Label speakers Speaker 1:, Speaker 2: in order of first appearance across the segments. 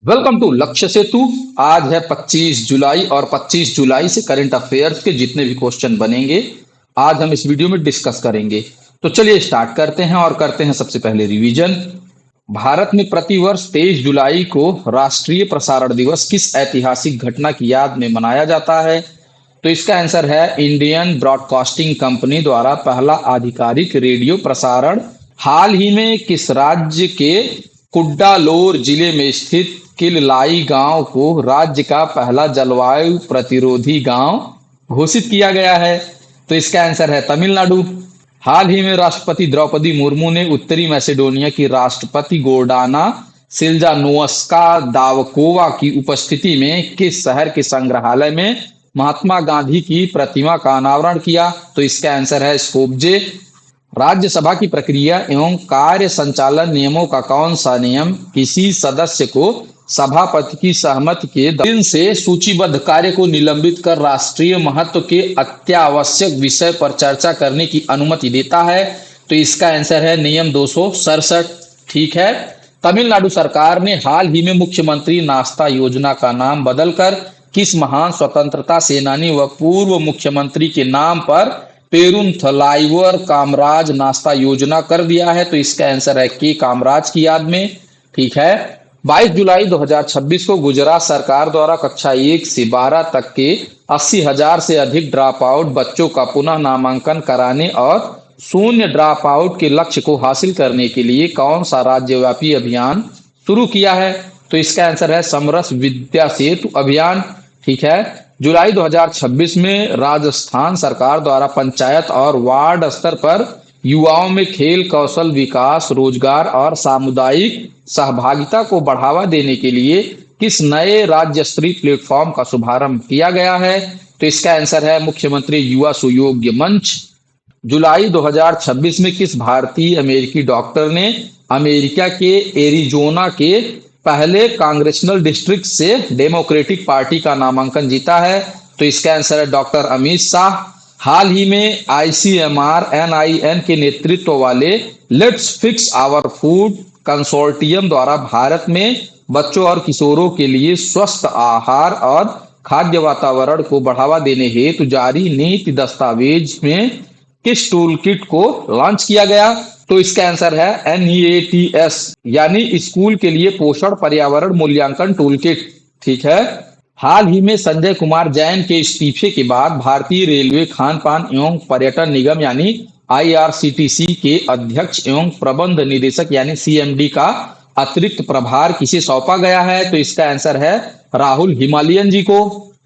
Speaker 1: Welcome to लक्ष्य सेतु। आज है 25 जुलाई और 25 जुलाई से करंट अफेयर्स के जितने भी क्वेश्चन बनेंगे आज हम इस वीडियो में डिस्कस करेंगे। तो चलिए स्टार्ट करते हैं और करते हैं सबसे पहले रिवीजन। भारत में प्रतिवर्ष 23 जुलाई को राष्ट्रीय प्रसारण दिवस किस ऐतिहासिक घटना की याद में मनाया जाता है? तो इसका आंसर है इंडियन ब्रॉडकास्टिंग कंपनी द्वारा पहला आधिकारिक रेडियो प्रसारण। हाल ही में किस राज्य के कुड्डालोर जिले में स्थित किललाई गांव को राज्य का पहला जलवायु प्रतिरोधी गांव घोषित किया गया है? तो इसका आंसर है तमिलनाडु। हाल ही में राष्ट्रपति द्रौपदी मुर्मू ने उत्तरी मैसेडोनिया की राष्ट्रपति गोर्डाना सिल्जानोवस्का दावकोवा की उपस्थिति में किस शहर के संग्रहालय में महात्मा गांधी की प्रतिमा का अनावरण किया? तो इसका आंसर है स्कोपजे। राज्यसभा की प्रक्रिया एवं कार्य संचालन नियमों का कौन सा नियम किसी सदस्य को सभापति की सहमति के दिन से सूचीबद्ध कार्य को निलंबित कर राष्ट्रीय महत्व के अत्यावश्यक विषय पर चर्चा करने की अनुमति देता है? तो इसका आंसर है नियम 267। ठीक है। तमिलनाडु सरकार ने हाल ही में मुख्यमंत्री नाश्ता योजना का नाम बदलकर किस महान स्वतंत्रता सेनानी व पूर्व मुख्यमंत्री के नाम पर पेरुंथलाइवर कामराज नाश्ता योजना कर दिया है? तो इसका आंसर है के कामराज की याद में। ठीक है। 22 जुलाई 2026 को गुजरात सरकार द्वारा कक्षा 1 से 12 तक के 80,000 से अधिक ड्रॉप आउट बच्चों का पुनः नामांकन कराने और शून्य ड्रॉप आउट के लक्ष्य को हासिल करने के लिए कौन सा राज्यव्यापी अभियान शुरू किया है? तो इसका आंसर है समरस विद्या सेतु अभियान। ठीक है। जुलाई 2026 में राजस्थान सरकार द्वारा पंचायत और वार्ड स्तर पर युवाओं में खेल कौशल विकास, रोजगार और सामुदायिक सहभागिता को बढ़ावा देने के लिए किस नए राज्य स्तरीय प्लेटफॉर्म का शुभारंभ किया गया है? तो इसका आंसर है मुख्यमंत्री युवा सुयोग्य मंच। जुलाई 2026 में किस भारतीय अमेरिकी डॉक्टर ने अमेरिका के एरिजोना के पहले कांग्रेसनल डिस्ट्रिक्ट से डेमोक्रेटिक पार्टी का नामांकन जीता है? तो इसका आंसर है डॉक्टर अमित शाह। हाल ही में ICMR NIN के नेतृत्व वाले let's fix our food consortium द्वारा भारत में बच्चों और किशोरों के लिए स्वस्थ आहार और खाद्य वातावरण को बढ़ावा देने हेतु जारी नीति दस्तावेज में किस टूल किट को लॉन्च किया गया? तो इसका आंसर है NEATS यानी स्कूल के लिए पोषण पर्यावरण मूल्यांकन टूल किट। ठीक है। हाल ही में संजय कुमार जैन के इस्तीफे के बाद भारतीय रेलवे खान पान एवं पर्यटन निगम यानी IRCTC के अध्यक्ष एवं प्रबंध निदेशक यानी CMD का अतिरिक्त प्रभार किसे सौंपा गया है? तो इसका आंसर है राहुल हिमालयन जी को।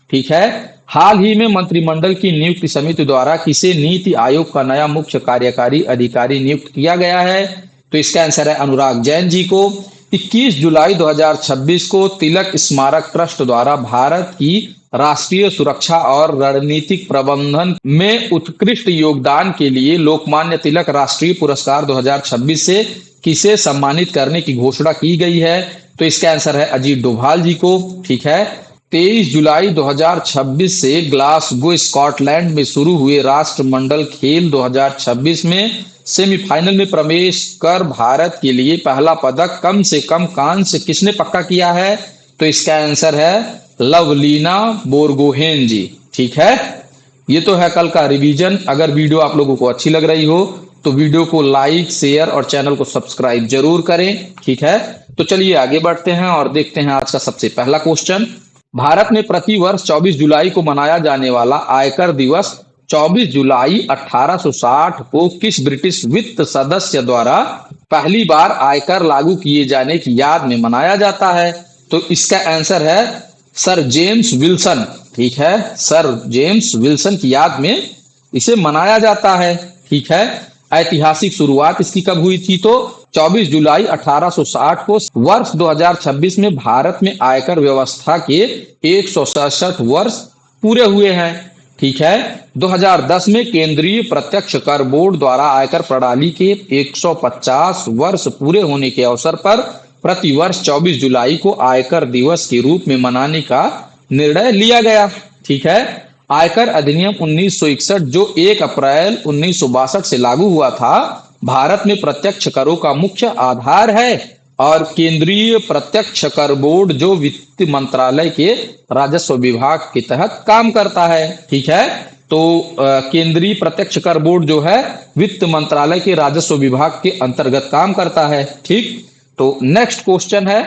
Speaker 1: ठीक है। हाल ही में मंत्रिमंडल की नियुक्ति समिति द्वारा किसे नीति आयोग का नया मुख्य कार्यकारी अधिकारी नियुक्त किया गया है? तो इसका आंसर है अनुराग जैन जी को। 21 जुलाई 2026 को तिलक स्मारक ट्रस्ट द्वारा भारत की राष्ट्रीय सुरक्षा और रणनीतिक प्रबंधन में उत्कृष्ट योगदान के लिए लोकमान्य तिलक राष्ट्रीय पुरस्कार 2026 से किसे सम्मानित करने की घोषणा की गई है? तो इसका आंसर है अजीत डोभाल जी को। ठीक है। 23 जुलाई 2026 से ग्लासगो स्कॉटलैंड में शुरू हुए राष्ट्रमंडल खेल 2026 में सेमीफाइनल में प्रवेश कर भारत के लिए पहला पदक कम से कम कांस्य किसने पक्का किया है? तो इसका आंसर है लवलीना बोरगोहेन जी। ठीक है। ये तो है कल का रिवीजन। अगर वीडियो आप लोगों को अच्छी लग रही हो तो वीडियो को लाइक, शेयर और चैनल को सब्सक्राइब जरूर करें। ठीक है। तो चलिए आगे बढ़ते हैं और देखते हैं आज का सबसे पहला क्वेश्चन। भारत में प्रतिवर्ष 24 जुलाई को मनाया जाने वाला आयकर दिवस 24 जुलाई 1860 को किस ब्रिटिश वित्त सदस्य द्वारा पहली बार आयकर लागू किए जाने की याद में मनाया जाता है? तो इसका आंसर है सर जेम्स विल्सन। ठीक है। सर जेम्स विल्सन की याद में इसे मनाया जाता है। ठीक है। ऐतिहासिक शुरुआत इसकी कब हुई थी? तो 24 जुलाई 1860 को वर्ष 2026 में भारत में आयकर व्यवस्था के 167 वर्ष पूरे हुए हैं। ठीक है। 2010 में केंद्रीय प्रत्यक्ष कर बोर्ड द्वारा आयकर प्रणाली के 150 वर्ष पूरे होने के अवसर पर प्रतिवर्ष 24 जुलाई को आयकर दिवस के रूप में मनाने का निर्णय लिया गया। ठीक है। आयकर अधिनियम 1961 जो 1 अप्रैल 1962 से लागू हुआ था, भारत में प्रत्यक्ष करों का मुख्य आधार है। और केंद्रीय प्रत्यक्ष कर बोर्ड जो वित्त मंत्रालय के राजस्व विभाग के तहत काम करता है। ठीक है, तो केंद्रीय प्रत्यक्ष कर बोर्ड जो है वित्त मंत्रालय के राजस्व विभाग के अंतर्गत काम करता है। ठीक, तो नेक्स्ट क्वेश्चन है,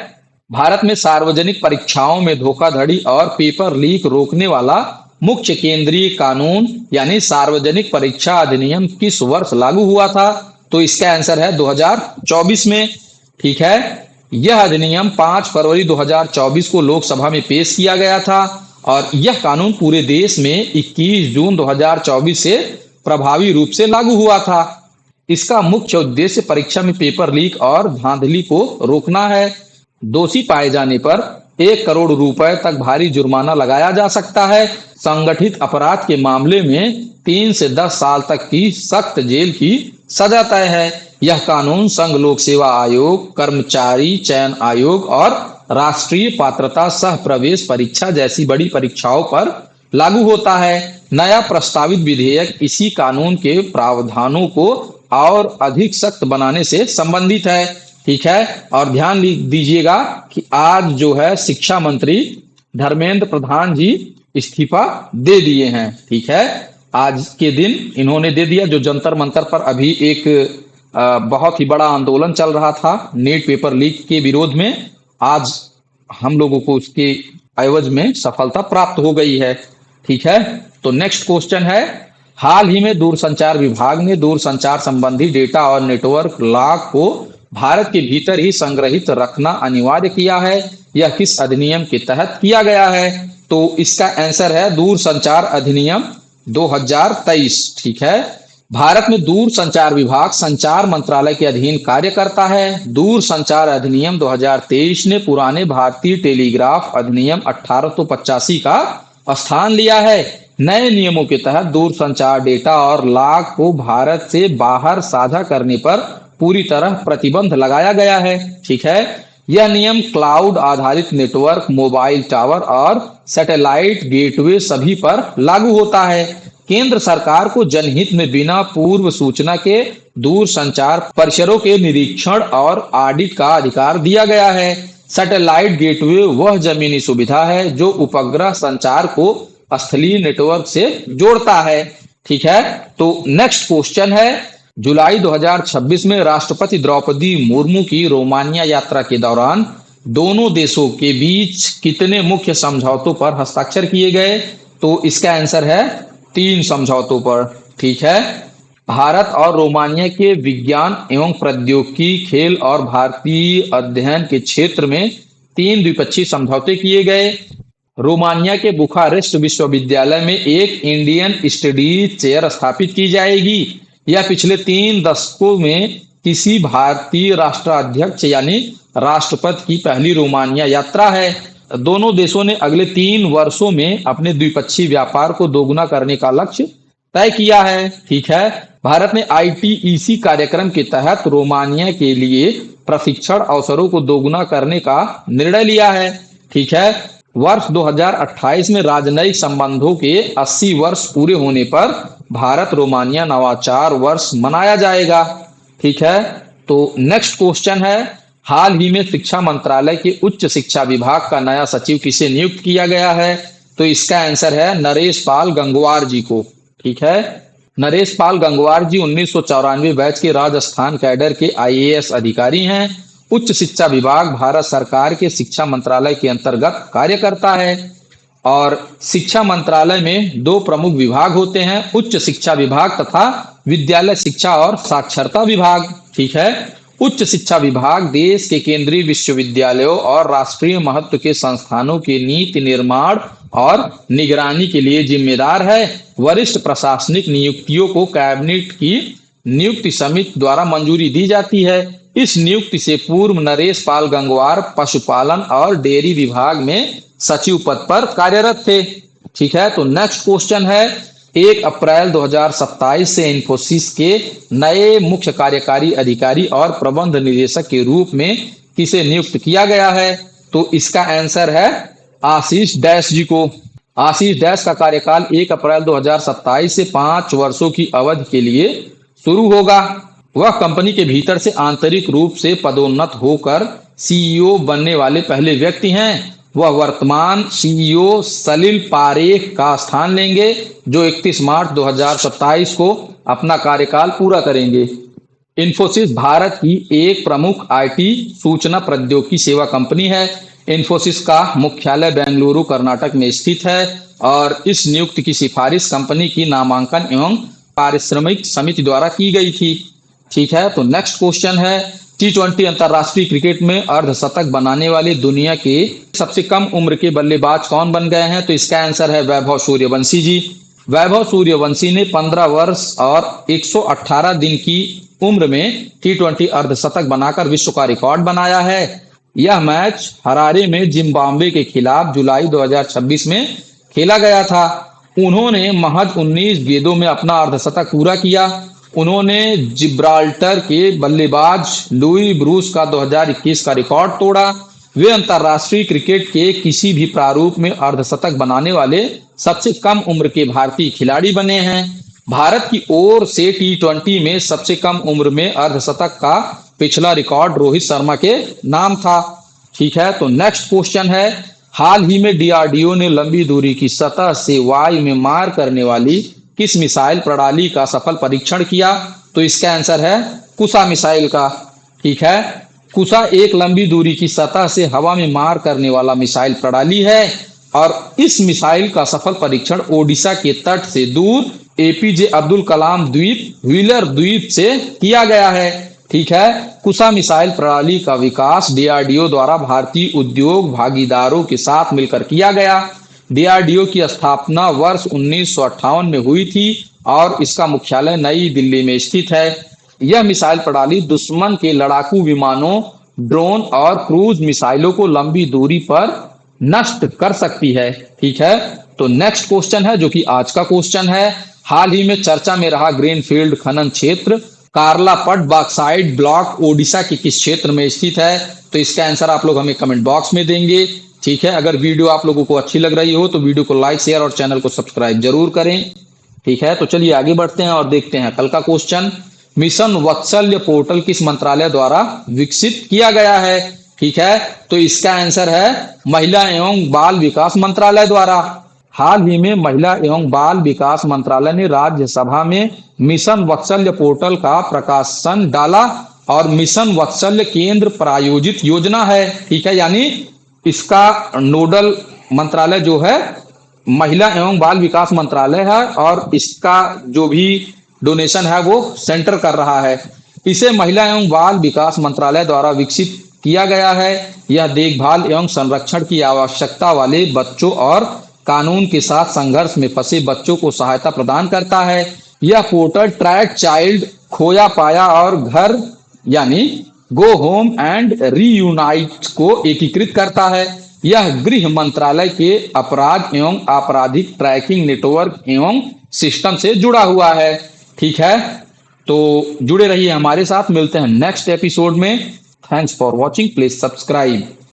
Speaker 1: भारत में सार्वजनिक परीक्षाओं में धोखाधड़ी और पेपर लीक रोकने वाला मुख्य केंद्रीय कानून यानी सार्वजनिक परीक्षा अधिनियम किस वर्ष लागू हुआ था? तो इसका आंसर है 2024 में। ठीक है, यह अधिनियम 5 फरवरी 2024 को लोकसभा में पेश किया गया था और यह कानून पूरे देश में 21 जून 2024 से प्रभावी रूप से लागू हुआ था। इसका मुख्य उद्देश्य परीक्षा में पेपर लीक और धांधली को रोकना है। दोषी पाए जाने पर 1 करोड़ रुपए तक भारी जुर्माना लगाया जा सकता है। संगठित अपराध के मामले में 3 से 10 साल तक की सख्त जेल की सजा तय है। यह कानून संघ लोक सेवा आयोग, कर्मचारी चयन आयोग और राष्ट्रीय पात्रता सह प्रवेश परीक्षा जैसी बड़ी परीक्षाओं पर लागू होता है। नया प्रस्तावित विधेयक इसी कानून के प्रावधानों को और अधिक सख्त बनाने से संबंधित है। ठीक है, और ध्यान दीजिएगा कि आज जो है शिक्षा मंत्री धर्मेंद्र प्रधान जी इस्तीफा दे दिए हैं। ठीक है, आज के दिन इन्होंने दे दिया। जो जंतर मंतर पर अभी एक बहुत ही बड़ा आंदोलन चल रहा था नीट पेपर लीक के विरोध में, आज हम लोगों को उसके एवज में सफलता प्राप्त हो गई है। ठीक है, तो नेक्स्ट क्वेश्चन है, हाल ही में दूरसंचार विभाग ने दूरसंचार संबंधी डेटा और नेटवर्क लॉग को भारत के भीतर ही संग्रहित रखना अनिवार्य किया है। यह किस अधिनियम के तहत किया गया है? तो इसका आंसर है दूरसंचार अधिनियम 2023। ठीक है, भारत में दूरसंचार विभाग संचार मंत्रालय के अधीन कार्य करता है। दूरसंचार अधिनियम 2023 ने पुराने भारतीय टेलीग्राफ अधिनियम 1885 का स्थान लिया है। नए नियमों के तहत दूरसंचार डेटा और लॉग को भारत से बाहर साझा करने पर पूरी तरह प्रतिबंध लगाया गया है। ठीक है, यह नियम क्लाउड आधारित नेटवर्क, मोबाइल टावर और सैटेलाइट गेटवे सभी पर लागू होता है। केंद्र सरकार को जनहित में बिना पूर्व सूचना के दूरसंचार परिसरों के निरीक्षण और ऑडिट का अधिकार दिया गया है। सैटेलाइट गेटवे वह जमीनी सुविधा है जो उपग्रह संचार को स्थलीय नेटवर्क से जोड़ता है। ठीक है, तो नेक्स्ट क्वेश्चन है, जुलाई 2026 में राष्ट्रपति द्रौपदी मुर्मू की रोमानिया यात्रा के दौरान दोनों देशों के बीच कितने मुख्य समझौतों पर हस्ताक्षर किए गए? तो इसका आंसर है 3 समझौतों पर। ठीक है, भारत और रोमानिया के विज्ञान एवं प्रौद्योगिकी, खेल और भारतीय अध्ययन के क्षेत्र में 3 द्विपक्षीय समझौते किए गए। रोमानिया के बुखारेस्ट विश्वविद्यालय में एक इंडियन स्टडीज चेयर स्थापित की जाएगी। यह पिछले 3 दशकों में किसी भारतीय राष्ट्राध्यक्ष यानी राष्ट्रपति की पहली रोमानिया यात्रा है। दोनों देशों ने अगले 3 वर्षों में अपने द्विपक्षीय व्यापार को दोगुना करने का लक्ष्य तय किया है। ठीक है, भारत ने ITEC कार्यक्रम के तहत रोमानिया के लिए प्रशिक्षण अवसरों को दोगुना करने का निर्णय लिया है। ठीक है, वर्ष 2028 में राजनयिक संबंधों के 80 वर्ष पूरे होने पर भारत रोमानिया नवाचार वर्ष मनाया जाएगा। ठीक है, तो नेक्स्ट क्वेश्चन है, हाल ही में शिक्षा मंत्रालय के उच्च शिक्षा विभाग का नया सचिव किसे नियुक्त किया गया है? तो इसका आंसर है नरेश पाल गंगवार जी को। ठीक है, नरेश पाल गंगवार जी 1994 बैच के राजस्थान कैडर के IAS अधिकारी हैं। उच्च शिक्षा विभाग भारत सरकार के शिक्षा मंत्रालय के अंतर्गत कार्य करता है और शिक्षा मंत्रालय में 2 प्रमुख विभाग होते हैं, उच्च शिक्षा विभाग तथा विद्यालय शिक्षा और साक्षरता विभाग। ठीक है, उच्च शिक्षा विभाग देश के केंद्रीय विश्वविद्यालयों और राष्ट्रीय महत्व के संस्थानों के नीति निर्माण और निगरानी के लिए जिम्मेदार है। वरिष्ठ प्रशासनिक नियुक्तियों को कैबिनेट की नियुक्ति समिति द्वारा मंजूरी दी जाती है। इस नियुक्ति से पूर्व नरेश पाल गंगवार पशुपालन और डेयरी विभाग में सचिव पद पर कार्यरत थे। ठीक है, तो नेक्स्ट क्वेश्चन है, 1 अप्रैल 2027 से इन्फोसिस के नए मुख्य कार्यकारी अधिकारी और प्रबंध निदेशक के रूप में किसे नियुक्त किया गया है? तो इसका आंसर है आशीष डैश जी को। आशीष डैश का कार्यकाल 1 अप्रैल 2027 से 5 वर्षों की अवधि के लिए शुरू होगा। वह कंपनी के भीतर से आंतरिक रूप से पदोन्नत होकर सीईओ बनने वाले पहले व्यक्ति हैं। वह वर्तमान सीईओ सलिल पारेख का स्थान लेंगे, जो 31 मार्च 2027 को अपना कार्यकाल पूरा करेंगे। इन्फोसिस भारत की एक प्रमुख आईटी सूचना प्रौद्योगिकी सेवा कंपनी है। इन्फोसिस का मुख्यालय बेंगलुरु कर्नाटक में स्थित है और इस नियुक्ति की सिफारिश कंपनी की नामांकन एवं पारिश्रमिक समिति द्वारा की गई थी। ठीक है, तो नेक्स्ट क्वेश्चन है, T20 अंतरराष्ट्रीय क्रिकेट में अर्धशतक बनाने वाले दुनिया के सबसे कम उम्र के बल्लेबाज कौन बन गए हैं? तो इसका आंसर है वैभव सूर्यवंशी जी। वैभव सूर्यवंशी ने 15 वर्ष और 118 दिन की उम्र में T20 अर्धशतक बनाकर विश्व का रिकॉर्ड बनाया है। यह मैच हरारे में जिम्बाब्वे के खिलाफ जुलाई 2026 में खेला गया था। उन्होंने महज 19 गेंदों में अपना अर्धशतक पूरा किया। उन्होंने जिब्राल्टर के बल्लेबाज लुई ब्रूस का 2021 का रिकॉर्ड तोड़ा। वे अंतरराष्ट्रीय क्रिकेट के किसी भी प्रारूप में अर्धशतक बनाने वाले सबसे कम उम्र के भारतीय खिलाड़ी बने हैं। भारत की ओर से T20 में सबसे कम उम्र में अर्धशतक का पिछला रिकॉर्ड रोहित शर्मा के नाम था। ठीक है, तो नेक्स्ट क्वेश्चन है, हाल ही में डीआरडीओ ने लंबी दूरी की सतह से वायु में मार करने वाली किस मिसाइल प्रणाली का सफल परीक्षण किया? तो इसका आंसर है कुसा मिसाइल का। ठीक है, कुसा एक लंबी दूरी की सतह से हवा में मार करने वाला मिसाइल प्रणाली है और इस मिसाइल का सफल परीक्षण ओडिशा के तट से दूर एपीजे अब्दुल कलाम द्वीप व्हीलर द्वीप से किया गया है। ठीक है, कुसा मिसाइल प्रणाली का विकास डीआरडीओ द्वारा भारतीय उद्योग भागीदारों के साथ मिलकर किया गया। डीआरडीओ की स्थापना वर्ष 1958 में हुई थी और इसका मुख्यालय नई दिल्ली में स्थित है। यह मिसाइल प्रणाली दुश्मन के लड़ाकू विमानों, ड्रोन और क्रूज मिसाइलों को लंबी दूरी पर नष्ट कर सकती है। ठीक है, तो नेक्स्ट क्वेश्चन है जो कि आज का क्वेश्चन है, हाल ही में चर्चा में रहा ग्रीनफील्ड खनन क्षेत्र कार्लापट बॉक्साइट ब्लॉक ओडिशा के किस क्षेत्र में स्थित है? तो इसका आंसर आप लोग हमें कमेंट बॉक्स में देंगे। ठीक है, अगर वीडियो आप लोगों को अच्छी लग रही हो तो वीडियो को लाइक, शेयर और चैनल को सब्सक्राइब जरूर करें। ठीक है, तो चलिए आगे बढ़ते हैं और देखते हैं कल का क्वेश्चन। मिशन वात्सल्य पोर्टल किस मंत्रालय द्वारा विकसित किया गया है? ठीक है, तो इसका आंसर है महिला एवं बाल विकास मंत्रालय द्वारा। हाल ही में महिला एवं बाल विकास मंत्रालय ने राज्यसभा में मिशन वात्सल्य पोर्टल का प्रकाशन डाला और मिशन वात्सल्य केंद्र प्रायोजित योजना है। ठीक है, यानी इसका नोडल मंत्रालय जो है महिला एवं बाल विकास मंत्रालय है और इसका जो भी डोनेशन है वो सेंटर कर रहा है। इसे महिला एवं बाल विकास मंत्रालय द्वारा विकसित किया गया है। यह देखभाल एवं संरक्षण की आवश्यकता वाले बच्चों और कानून के साथ संघर्ष में फंसे बच्चों को सहायता प्रदान करता है। यह पोर्टल ट्रैक चाइल्ड, खोया पाया और घर यानी गो होम एंड रीयूनाइट को एकीकृत करता है। यह गृह मंत्रालय के अपराध एवं आपराधिक ट्रैकिंग नेटवर्क एवं सिस्टम से जुड़ा हुआ है। ठीक है, तो जुड़े रहिए हमारे साथ, मिलते हैं नेक्स्ट एपिसोड में। Thanks for watching, please subscribe.